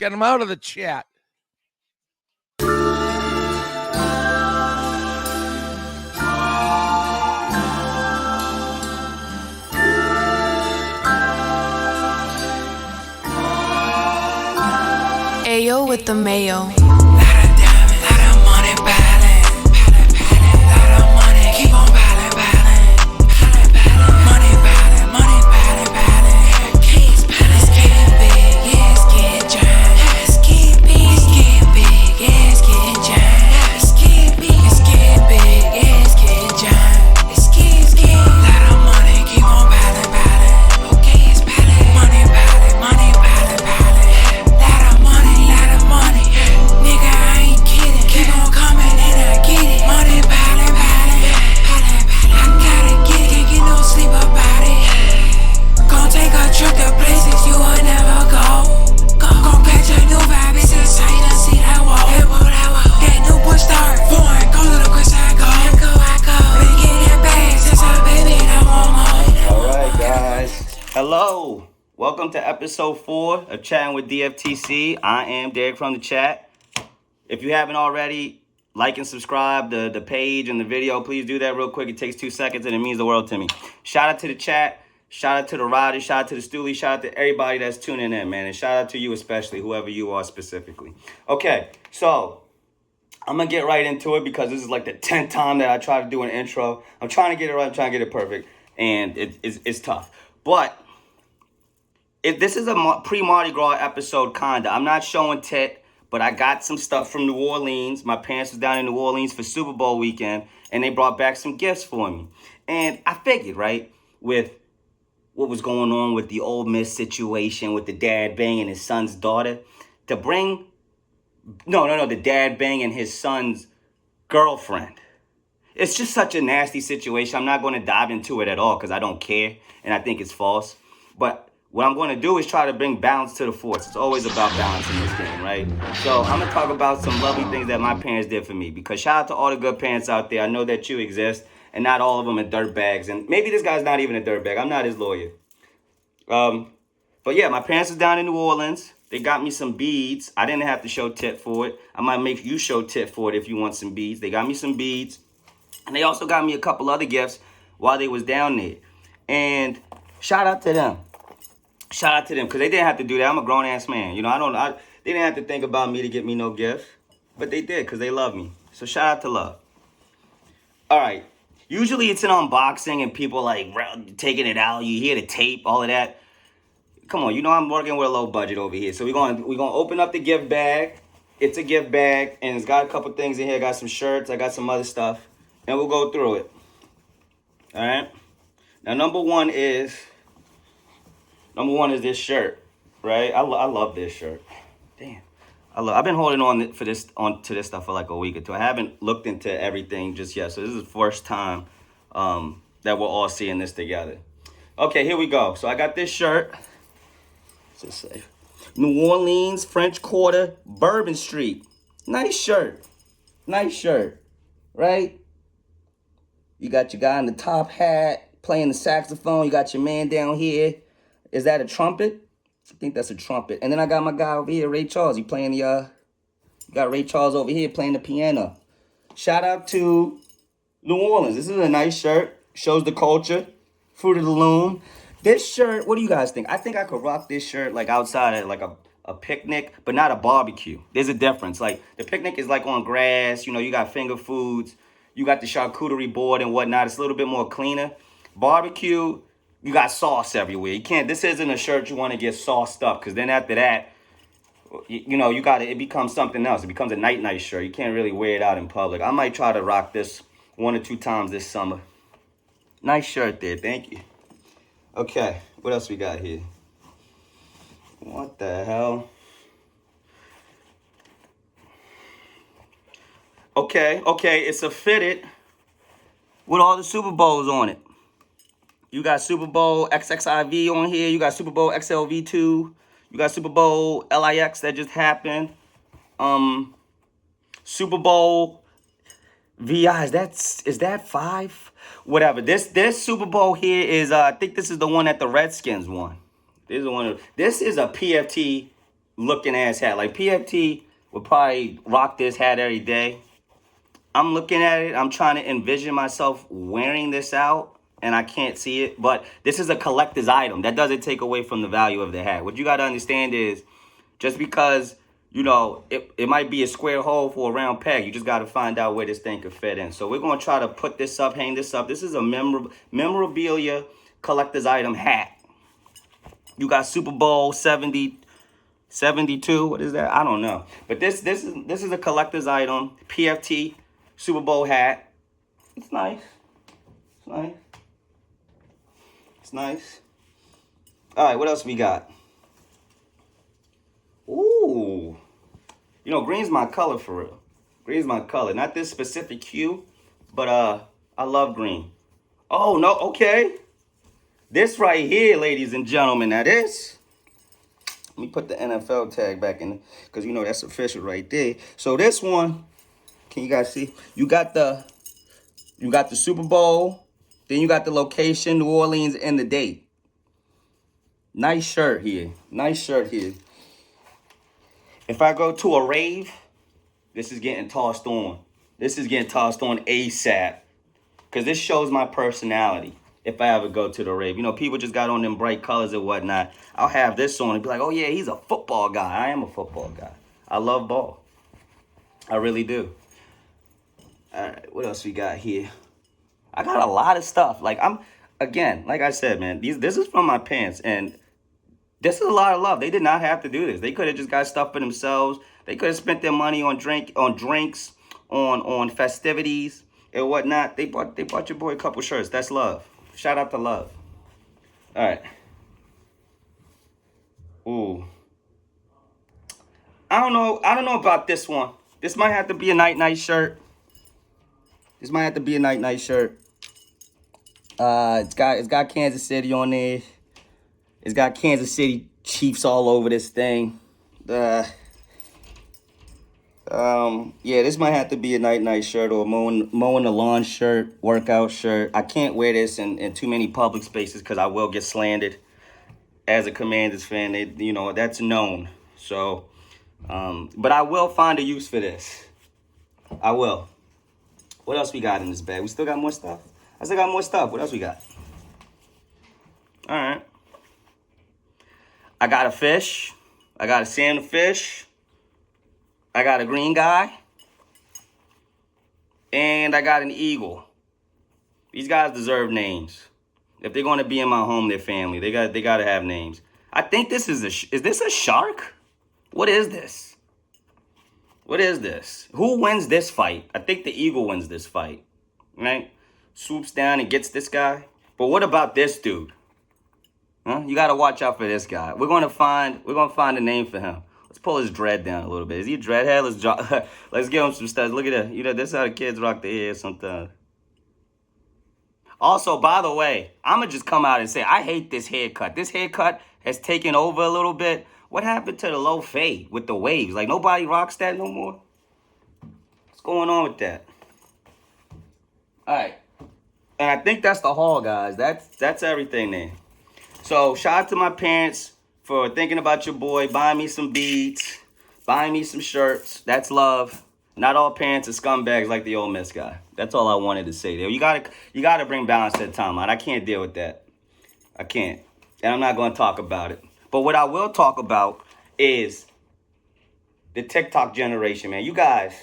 Get him out of the chat. Ayo with the mayo. Hello, welcome to episode 4 of Chatting with DftC. I am Derik from the chat. If you haven't already, like and subscribe the page and the video. Please do that real quick. It takes 2 seconds and it means the world to me. Shout out to the chat. Shout out to the riders. Shout out to the stoolies. Shout out to everybody that's tuning in, man. And shout out to you especially, whoever you are specifically. Okay, so I'm going to get right into it because this is like the 10th time that I try to do an intro. I'm trying to get it right. I'm trying to get it perfect. And it's tough. But this is a pre-Mardi Gras episode, kinda. I'm not showing tit, but I got some stuff from New Orleans. My parents was down in New Orleans for Super Bowl weekend, and they brought back some gifts for me. And I figured, right, with what was going on with the Ole Miss situation, with the dad banging his son's daughter, to bring, the dad banging his son's girlfriend. It's just such a nasty situation. I'm not going to dive into it at all because I don't care, and I think it's false. But what I'm going to do is try to bring balance to the force. It's always about balance in this game, right? So I'm going to talk about some lovely things that my parents did for me. Because shout out to all the good parents out there. I know that you exist. And not all of them are dirtbags. And maybe this guy's not even a dirtbag. I'm not his lawyer. But yeah, my parents was down in New Orleans. They got me some beads. I didn't have to show tit for it. I might make you show tit for it if you want some beads. They got me some beads. And they also got me a couple other gifts while they was down there. And shout out to them. Shout out to them, because they didn't have to do that. I'm a grown-ass man. You know, they didn't have to think about me to get me no gift. But they did, because they love me. So shout out to love. All right. Usually it's an unboxing and people like taking it out. You hear the tape, all of that. Come on, you know I'm working with a low budget over here. So we're gonna open up the gift bag. It's a gift bag, and it's got a couple things in here. I got some shirts. I got some other stuff. And we'll go through it. All right? Now, number one is this shirt, right? I love this shirt. Damn. I've been holding on to this stuff for like a week or two. I haven't looked into everything just yet. So this is the first time that we're all seeing this together. Okay, here we go. So I got this shirt. What's it say? New Orleans, French Quarter, Bourbon Street. Nice shirt. Nice shirt, right? You got your guy in the top hat playing the saxophone. You got your man down here. Is that a trumpet? I think that's a trumpet. And then I got my guy over here, Ray Charles. He playing the, you got Ray Charles over here playing the piano. Shout out to New Orleans. This is a nice shirt. Shows the culture. Fruit of the Loom. This shirt, what do you guys think? I think I could rock this shirt like outside at like a picnic, but not a barbecue. There's a difference. Like the picnic is like on grass. You know, you got finger foods. You got the charcuterie board and whatnot. It's a little bit more cleaner. Barbecue, you got sauce everywhere. You can't, this isn't a shirt you want to get sauced up, because then after that, it becomes something else. It becomes a night shirt. You can't really wear it out in public. I might try to rock this 1 or 2 times this summer. Nice shirt there, thank you. Okay, what else we got here? What the hell? Okay, it's a fitted with all the Super Bowls on it. You got Super Bowl XXIV on here. You got Super Bowl XLV2. You got Super Bowl LIX that just happened. Super Bowl VI. Is that 5? Whatever. This Super Bowl here is I think this is the one that the Redskins won. This is a PFT looking ass hat. Like PFT would probably rock this hat every day. I'm looking at it. I'm trying to envision myself wearing this out, and I can't see it. But this is a collector's item. That doesn't take away from the value of the hat. What you got to understand is just because, you know, it might be a square hole for a round peg, you just got to find out where this thing could fit in. So we're going to try to put this up, hang this up. This is a memorabilia collector's item hat. You got Super Bowl 72. What is that? I don't know. But this is a collector's item. PFT Super Bowl hat. It's nice. It's nice. It's nice. All right, what else we got? Ooh. You know, green's my color for real. Green's my color. Not this specific hue, but I love green. Oh, no, okay. This right here, ladies and gentlemen, now this. Let me put the NFL tag back in, because you know that's official right there. So this one, can you guys see? You got the Super Bowl, then you got the location, New Orleans, and the date. Nice shirt here. Nice shirt here. If I go to a rave, this is getting tossed on. This is getting tossed on ASAP. Because this shows my personality. If I ever go to the rave. You know, people just got on them bright colors and whatnot. I'll have this on and be like, oh yeah, he's a football guy. I am a football guy. I love ball. I really do. All right, what else we got here? I got a lot of stuff. Like like I said, man, this is from my parents, and this is a lot of love. They did not have to do this. They could have just got stuff for themselves. They could have spent their money on drinks, on festivities and whatnot. They bought your boy a couple shirts. That's love. Shout out to love. All right. Ooh. I don't know about this one. This might have to be a night shirt. This might have to be a night shirt. It's got Kansas City on there. It's got Kansas City Chiefs all over this thing. Yeah, this might have to be a night shirt or mowing the lawn shirt, workout shirt. I can't wear this in too many public spaces because I will get slandered. As a Commanders fan, that's known. So, but I will find a use for this. I will. What else we got in this bag? We still got more stuff? I still got more stuff. What else we got? All right. I got a fish. I got a Sam the fish. I got a green guy. And I got an eagle. These guys deserve names. If they're going to be in my home, their family, they got to have names. I think this is this a shark? What is this? What is this? Who wins this fight? I think the eagle wins this fight, right? Swoops down and gets this guy. But what about this dude? Huh? You got to watch out for this guy. We're gonna find a name for him. Let's pull his dread down a little bit. Is he a dreadhead? Let's give him some studs. Look at that. You know, this is how the kids rock their hair sometimes. Also, by the way, I'm going to just come out and say, I hate this haircut. This haircut has taken over a little bit. What happened to the low fade with the waves? Like, nobody rocks that no more? What's going on with that? All right. And I think that's the haul, guys. That's everything there. So, shout out to my parents for thinking about your boy, buying me some beads, buying me some shirts. That's love. Not all parents are scumbags like the Ole Miss guy. That's all I wanted to say there. You gotta bring balance to the timeline. I can't deal with that. I can't. And I'm not going to talk about it. But what I will talk about is the TikTok generation, man. You guys,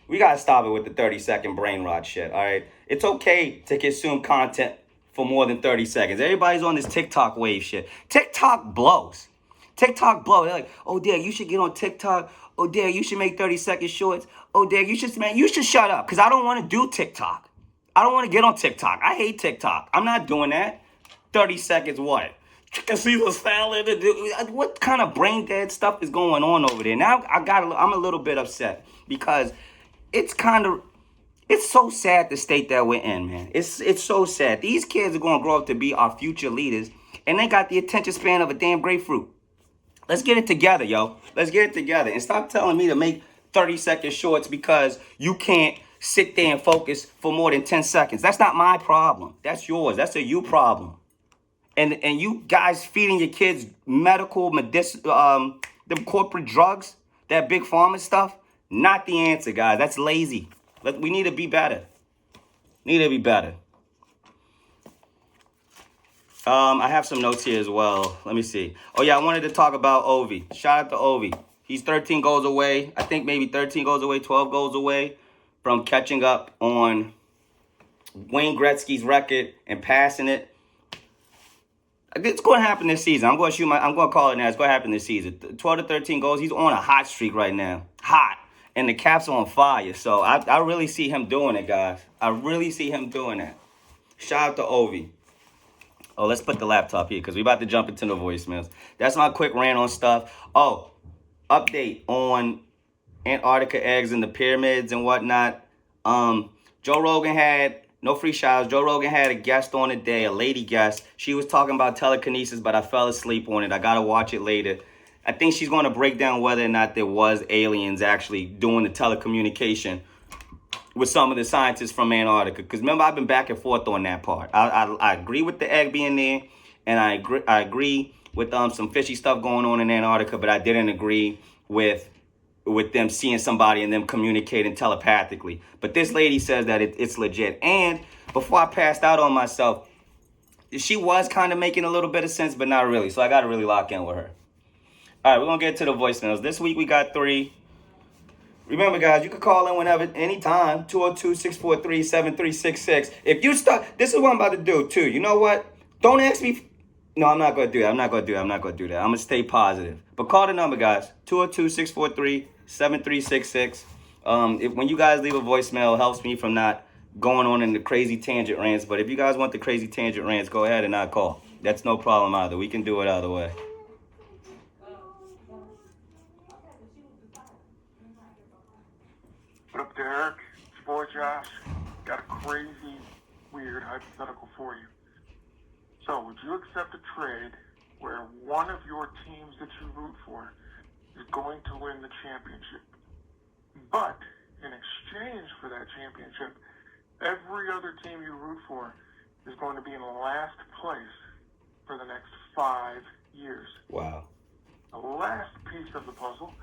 we got to stop it with the 30-second brain rot shit, all right? It's okay to consume content for more than 30 seconds. Everybody's on this TikTok wave shit. TikTok blows. TikTok blows. They're like, oh, Derek, you should get on TikTok. Oh, Derek, you should make 30-second shorts. Oh, Derek, you should shut up because I don't want to do TikTok. I don't want to get on TikTok. I hate TikTok. I'm not doing that. 30 seconds what? Chicken Caesar salad. What kind of brain dead stuff is going on over there? Now I'm a little bit upset because it's so sad the state that we're in, man. It's so sad. These kids are going to grow up to be our future leaders, and they got the attention span of a damn grapefruit. Let's get it together, yo. Let's get it together. And stop telling me to make 30-second shorts because you can't sit there and focus for more than 10 seconds. That's not my problem. That's yours. That's a you problem. And you guys feeding your kids the them corporate drugs, that big pharma stuff, not the answer, guys. That's lazy. We need to be better. Need to be better. I have some notes here as well. Let me see. Oh, yeah, I wanted to talk about Ovi. Shout out to Ovi. He's 13 goals away. I think maybe 13 goals away, 12 goals away from catching up on Wayne Gretzky's record and passing it. It's going to happen this season. I'm going to call it now. It's going to happen this season. 12 to 13 goals. He's on a hot streak right now. Hot. And the Caps are on fire. So I really see him doing it, guys. I really see him doing that. Shout out to Ovi. Oh, let's put the laptop here because we're about to jump into the voicemails. That's my quick rant on stuff. Oh, update on Antarctica eggs and the pyramids and whatnot. Joe Rogan had... No free showers. Joe Rogan had a guest on today, a lady guest. She was talking about telekinesis, but I fell asleep on it. I got to watch it later. I think she's going to break down whether or not there was aliens actually doing the telecommunication with some of the scientists from Antarctica. Because remember, I've been back and forth on that part. I agree with the egg being there, and I agree with some fishy stuff going on in Antarctica, but I didn't agree with them seeing somebody and them communicating telepathically. But this lady says that it's legit. And before I passed out on myself, she was kind of making a little bit of sense, but not really. So I got to really lock in with her. All right, we're going to get to the voicemails. This week we got 3. Remember, guys, you can call in whenever, anytime, 202-643-7366. If you start, this is what I'm about to do, too. You know what? Don't ask me. No, I'm not going to do that. I'm not going to do that. I'm going to stay positive. But call the number, guys. 202-643-7366. When you guys leave a voicemail, it helps me from not going on in the crazy tangent rants. But if you guys want the crazy tangent rants, go ahead and not call. That's no problem either. We can do it either way. What up, Derik? It's your boy Josh. Got a crazy, weird hypothetical for you. So, would you accept a trade where one of your teams that you root for is going to win the championship, but in exchange for that championship, every other team you root for is going to be in last place for the next 5 years? Wow. The last piece of the puzzle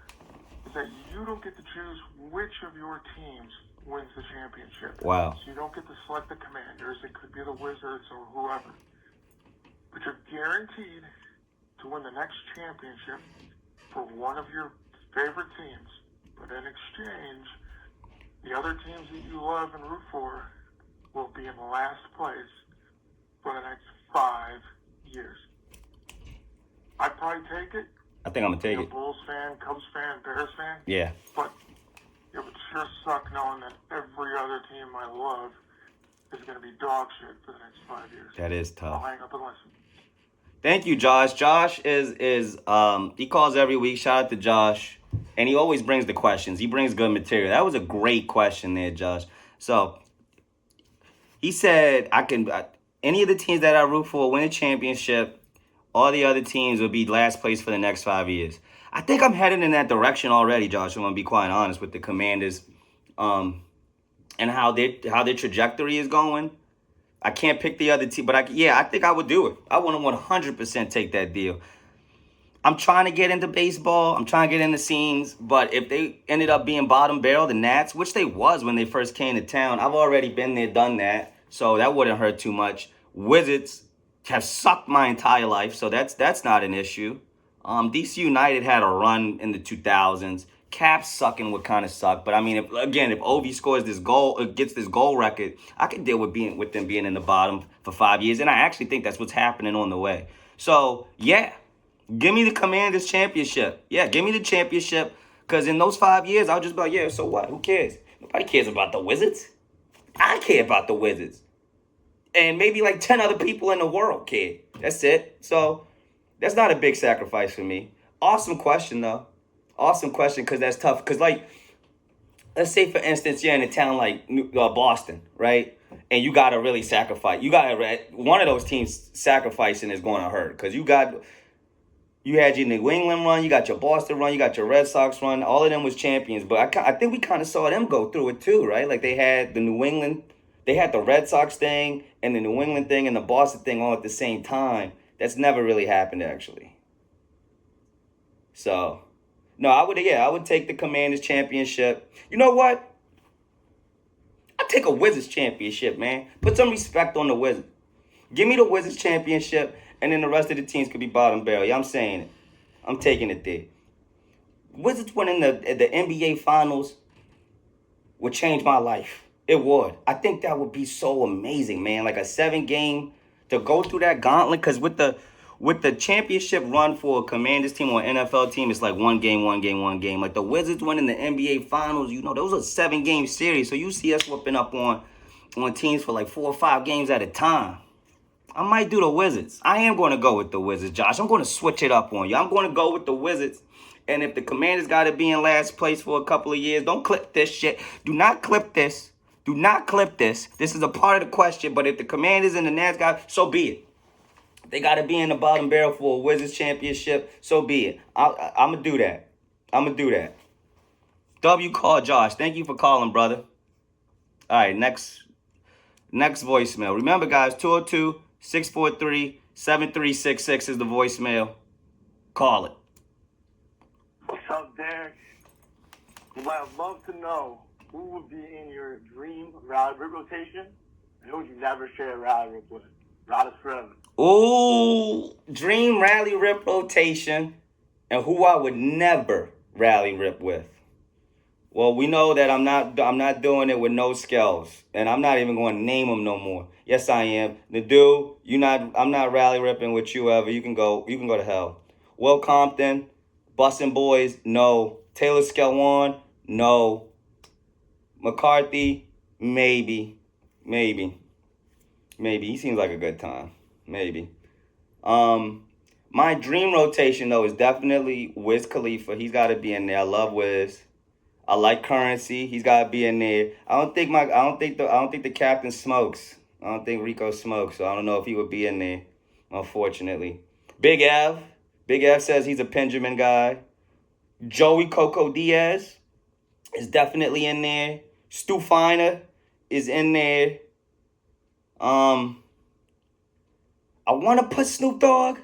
is that you don't get to choose which of your teams wins the championship. Wow. So you don't get to select the Commanders. It could be the Wizards or whoever. But you're guaranteed to win the next championship for one of your favorite teams. But in exchange, the other teams that you love and root for will be in last place for the next 5 years. I'd probably take it. I think I'm going to take it. Bulls fan, Cubs fan, Bears fan. Yeah. But it would sure suck knowing that every other team I love is going to be dog shit for the next 5 years. That is tough. I'll hang up and listen. Thank you, Josh. Josh is he calls every week. Shout out to Josh. And he always brings the questions. He brings good material. That was a great question there, Josh. So he said, any of the teams that I root for win a championship, all the other teams will be last place for the next 5 years. I think I'm headed in that direction already, Josh. I'm going to be quite honest with the Commanders and how their trajectory is going. I can't pick the other team, but I think I would do it. I want to 100% take that deal. I'm trying to get into baseball. I'm trying to get into scenes, but if they ended up being bottom barrel, the Nats, which they was when they first came to town, I've already been there, done that, so that wouldn't hurt too much. Wizards have sucked my entire life, so that's not an issue. DC United had a run in the 2000s. Caps sucking would kind of suck, but I mean, if Ovi scores this goal, gets this goal record, I could deal with them being in the bottom for 5 years, and I actually think that's what's happening on the way. So yeah, give me the Commanders championship. Yeah, give me the championship, because in those 5 years, I'll just be like, yeah, so what? Who cares? Nobody cares about the Wizards. I care about the Wizards, and maybe like 10 other people in the world care. That's it. So that's not a big sacrifice for me. Awesome question though. Awesome question, because that's tough. Because, like, let's say, for instance, you're in a town like Boston, right? And you got to really sacrifice. One of those teams sacrificing is going to hurt. Because you had your New England run, you got your Boston run, you got your Red Sox run. All of them was champions. But I think we kind of saw them go through it too, right? Like, they had the Red Sox thing and the New England thing and the Boston thing all at the same time. That's never really happened, actually. So No, I would take the Commanders championship. You know what? I'd take a Wizards championship, man. Put some respect on the Wizards. Give me the Wizards championship, and then the rest of the teams could be bottom barrel. Yeah, I'm saying it. I'm taking it there. Wizards winning the NBA Finals would change my life. It would. I think that would be so amazing, man. Like a 7-game to go through that gauntlet. Because with the championship run for a Commanders team or an NFL team, it's like one game. Like the Wizards winning the NBA Finals, those are 7-game series. So you see us whooping up on teams for like 4 or 5 games at a time. I might do the Wizards. I am going to go with the Wizards, Josh. I'm going to switch it up on you. I'm going to go with the Wizards. And if the Commanders got to be in last place for a couple of years, don't clip this shit. Do not clip this. Do not clip this. This is a part of the question. But if the Commanders and the Nats got, so be it. They got to be in the bottom barrel for a Wizards championship. So be it. I'm going to do that. I'm going to do that. W call Josh. Thank you for calling, brother. All right, next voicemail. Remember, guys, 202-643-7366 is the voicemail. Call it. What's up, Derik? Well, I'd love to know who would be in your dream rally rip rotation and who would you never share a rally rip with. Ride us forever. Ooh, dream rally rip rotation and who I would never rally rip with. Well, we know that I'm not doing it with no scales, and I'm not even going to name them no more. Yes, I am. The dude, I'm not rally ripping with you ever. You can go to hell. Will Compton, Bussin' Boys, no. Taylor Skelwan, no. McCarthy, maybe. He seems like a good time. Maybe. My dream rotation though is definitely Wiz Khalifa. He's got to be in there. I love Wiz. I like Currency. He's got to be in there. I don't think the captain smokes. I don't think Rico smokes. So I don't know if he would be in there. Unfortunately, Big Ev says he's a Benjamin guy. Joey Coco Diaz is definitely in there. Stu Finer is in there. I want to put Snoop Dogg,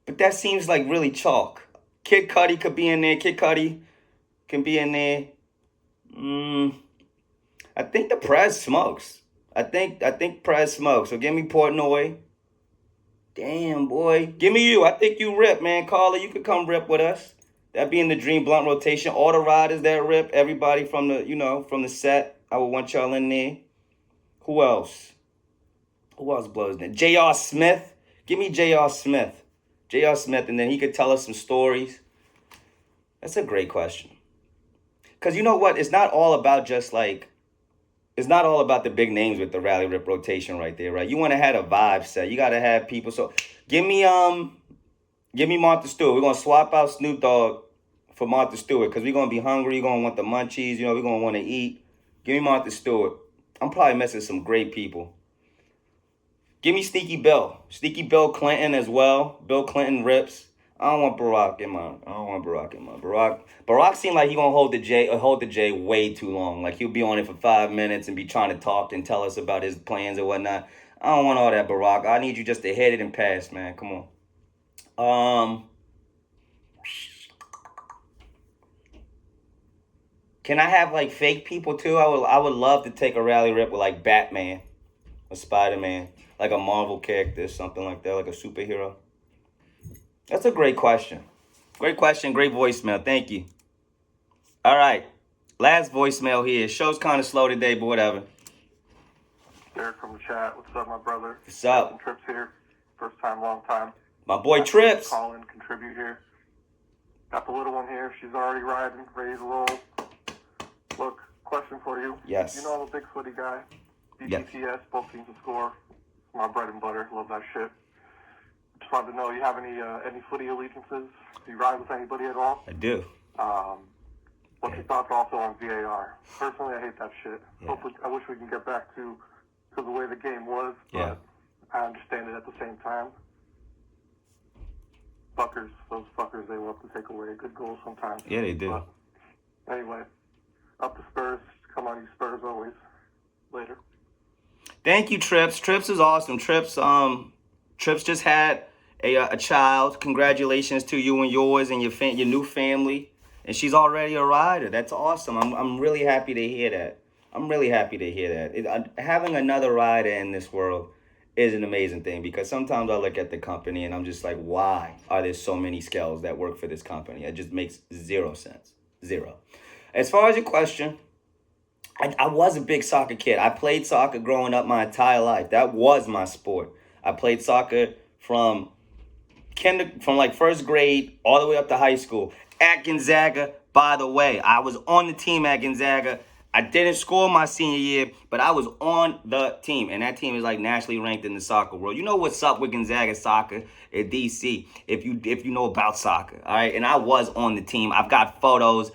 but that seems like really chalk. Kid Cudi could be in there. Kid Cudi can be in there. I think the Prez smokes. I think Prez smokes. So give me Portnoy. Damn, boy. Give me you. I think you rip, man. Caller, you could come rip with us. That be in the Dream Blunt rotation. All the riders that rip. Everybody from the set. I would want y'all in there. Who else? Who else blows that? J.R. Smith. Give me J.R. Smith. J.R. Smith, and then he could tell us some stories. That's a great question. Because you know what? It's not all about the big names with the rally rip rotation right there, right? You want to have a vibe set. You got to have people. So give me Martha Stewart. We're going to swap out Snoop Dogg for Martha Stewart because we're going to be hungry. You're going to want the munchies. We're going to want to eat. Give me Martha Stewart. I'm probably missing some great people. Give me Sneaky Bill. Sneaky Bill Clinton as well. Bill Clinton rips. I don't want Barack in mine. Barack seemed like he gonna hold the J way too long. Like he'll be on it for 5 minutes and be trying to talk and tell us about his plans and whatnot. I don't want all that, Barack. I need you just to hit it and pass, man. Come on. Can I have like fake people too? I would love to take a rally rip with like Batman or Spider-Man, like a Marvel character, something like that, like a superhero. That's a great question. Great question, great voicemail. Thank you. All right. Last voicemail here. Show's kind of slow today, but whatever. Derik from the chat. What's up, my brother? What's up? Trips here. First time, long time. My boy Trips. Call in, contribute here. Got the little one here. She's already riding, ready to roll. Look, question for you. Yes. You know I'm a big footy guy. Yes. DftC, both teams to score. My bread and butter. Love that shit. Just wanted to know, you have any footy allegiances? Do you ride with anybody at all? I do. What's your thoughts also on VAR? Personally, I hate that shit. Yeah. Hopefully, I wish we can get back to the way the game was, but Yeah. I understand it at the same time. Those fuckers, they love to take away a good goal sometimes. Yeah, they do. But anyway, up the Spurs. Come on, you Spurs always. Later. Thank you, Trips. Trips is awesome. Trips just had a child. Congratulations to you and yours and your new family. And she's already a rider. That's awesome. I'm really happy to hear that. I'm really happy to hear that. Having another rider in this world is an amazing thing, because sometimes I look at the company and I'm just like, why are there so many scales that work for this company? It just makes zero sense. Zero. As far as your question, I was a big soccer kid. I played soccer growing up my entire life. That was my sport. I played soccer from like first grade all the way up to high school. At Gonzaga, by the way, I was on the team at Gonzaga. I didn't score my senior year, but I was on the team. And that team is like nationally ranked in the soccer world. You know what's up with Gonzaga soccer at DC, if you know about soccer. All right. And I was on the team. I've got photos.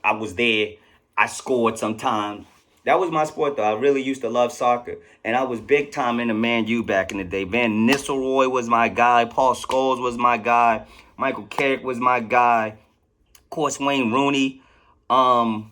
I was there. I scored sometimes. That was my sport, though. I really used to love soccer. And I was big time into Man U back in the day. Van Nistelrooy was my guy. Paul Scholes was my guy. Michael Carrick was my guy. Of course, Wayne Rooney. Who's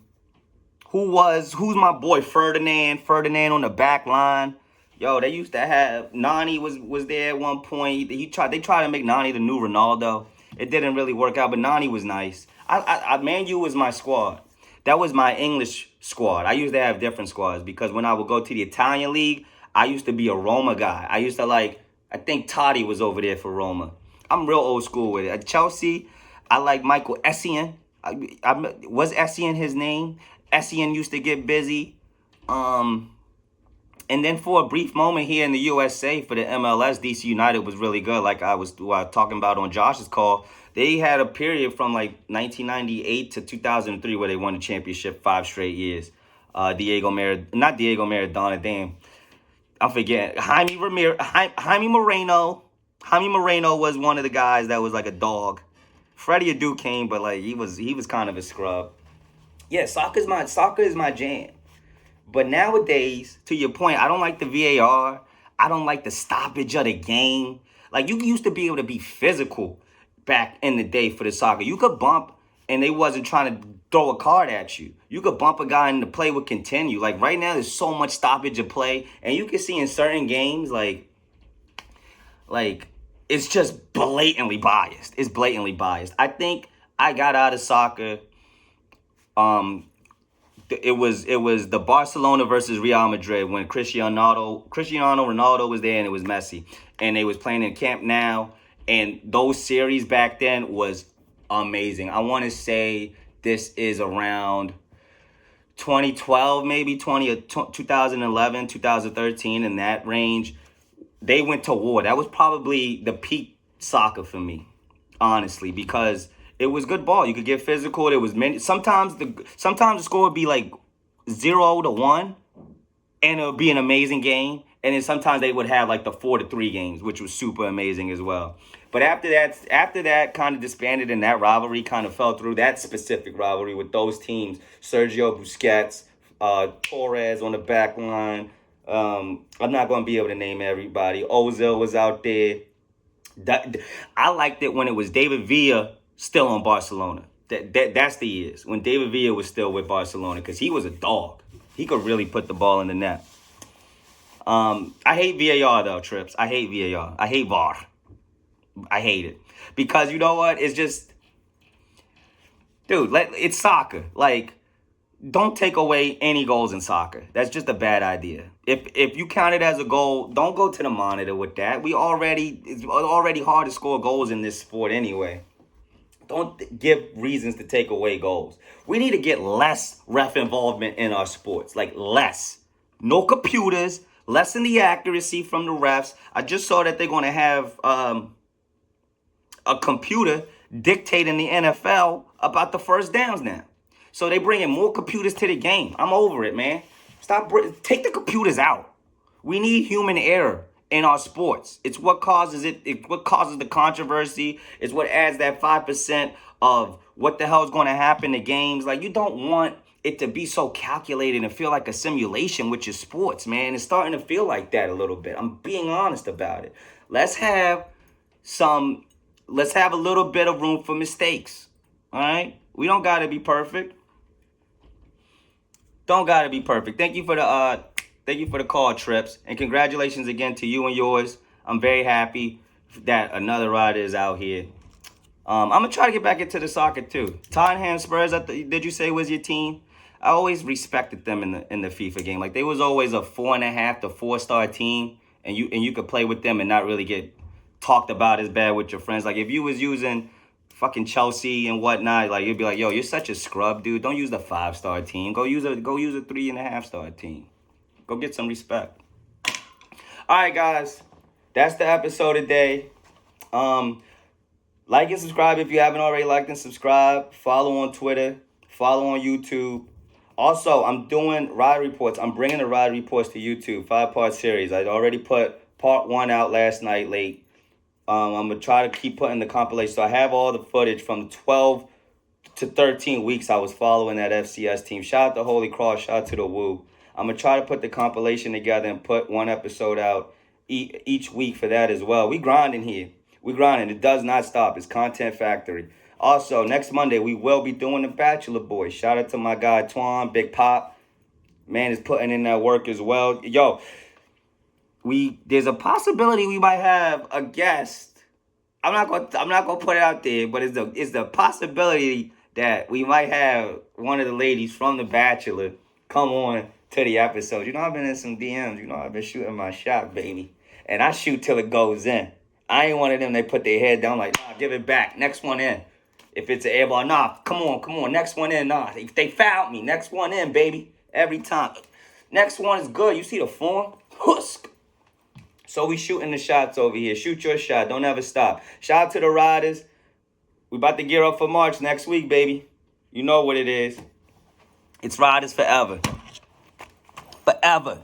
my boy? Ferdinand on the back line. Yo, they used to have Nani was there at one point. They tried to make Nani the new Ronaldo. It didn't really work out, but Nani was nice. Man U was my squad. That was my English squad. I used to have different squads because when I would go to the Italian league, I used to be a Roma guy. I used to I think Totti was over there for Roma. I'm real old school with it. At Chelsea, I like Michael Essien. Was Essien his name? Essien used to get busy. And then for a brief moment here in the USA for the MLS, DC United was really good. Like I was talking about on Josh's call. They had a period from like 1998 to 2003 where they won the championship 5 straight years. Not Diego Maradona, damn. I'm forgetting. Jaime Moreno. Jaime Moreno was one of the guys that was like a dog. Freddie Adu came, but like he was kind of a scrub. Yeah, soccer is my jam. But nowadays, to your point, I don't like the VAR. I don't like the stoppage of the game. Like, you used to be able to be physical back in the day for the soccer. You could bump, and they wasn't trying to throw a card at you. You could bump a guy, and the play would continue. Like, right now, there's so much stoppage of play. And you can see in certain games, like it's just blatantly biased. It's blatantly biased. I think I got out of soccer. It was the Barcelona versus Real Madrid when Cristiano Ronaldo was there and it was Messi, and they was playing in Camp Nou, and those series back then was amazing. I want to say this is around 2012, maybe 2011, 2013, in that range. They went to war. That was probably the peak soccer for me, honestly, because it was good ball. You could get physical. There was many. Sometimes the score would be like 0-1, and it would be an amazing game. And then sometimes they would have like the 4-3 games, which was super amazing as well. But after that kind of disbanded and that rivalry kind of fell through, that specific rivalry with those teams, Sergio Busquets, Torres on the back line. I'm not going to be able to name everybody. Ozil was out there. I liked it when it was David Villa still on Barcelona. That's the years when David Villa was still with Barcelona, because he was a dog. He could really put the ball in the net. I hate VAR though, Trips. I hate VAR. I hate VAR. I hate it because you know what? It's just, dude. It's soccer. Like, don't take away any goals in soccer. That's just a bad idea. If you count it as a goal, don't go to the monitor with that. It's already hard to score goals in this sport anyway. Don't give reasons to take away goals. We need to get less ref involvement in our sports. Like, less. No computers. Lessen the accuracy from the refs. I just saw that they're going to have a computer dictating the NFL about the first downs now. So they bringing more computers to the game. I'm over it, man. Take the computers out. We need human error in our sports. It's what causes it. It's what causes the controversy. It's what adds that 5% of what the hell is going to happen to games. Like, you don't want it to be so calculated and feel like a simulation with your sports, man. It's starting to feel like that a little bit. I'm being honest about it. Let's have a little bit of room for mistakes. All right? We don't got to be perfect. Don't got to be perfect. Thank you for the call, Trips, and congratulations again to you and yours. I'm very happy that another rider is out here. I'm gonna try to get back into the soccer too. Tottenham Spurs, did you say was your team? I always respected them in the FIFA game. Like they was always a 4.5 to 4-star team, and you could play with them and not really get talked about as bad with your friends. Like if you was using fucking Chelsea and whatnot, like you'd be like, yo, you're such a scrub, dude. Don't use the 5-star team. Go use a 3.5-star team. Go get some respect. All right, guys, that's the episode today. Like and subscribe if you haven't already liked and subscribed. Follow on Twitter. Follow on YouTube. Also, I'm doing ride reports. I'm bringing the ride reports to YouTube, 5-part series. I already put part 1 out last night late. I'm going to try to keep putting the compilation. So I have all the footage from 12 to 13 weeks I was following that FCS team. Shout out to Holy Cross. Shout out to the Woo. I'm going to try to put the compilation together and put 1 episode out each week for that as well. We grinding here. We grinding. It does not stop. It's Content Factory. Also, next Monday, we will be doing the Bachelor Boys. Shout out to my guy, Twan, Big Pop. Man is putting in that work as well. Yo, there's a possibility we might have a guest. I'm not gonna put it out there, but it's the possibility that we might have one of the ladies from The Bachelor come on to the episode. You know, I've been in some DMs. You know, I've been shooting my shot, baby. And I shoot till it goes in. I ain't one of them, they put their head down like, nah, give it back. Next one in. If it's an air ball, nah, come on. Next one in, nah. If they fouled me, next one in, baby. Every time. Next one is good. You see the form? Husk. So we shooting the shots over here. Shoot your shot. Don't ever stop. Shout out to the riders. We about to gear up for March next week, baby. You know what it is. It's riders forever. Forever.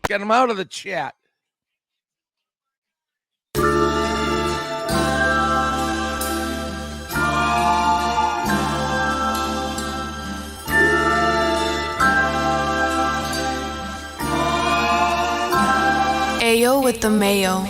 Get them out of the chat. Ayo with the mayo.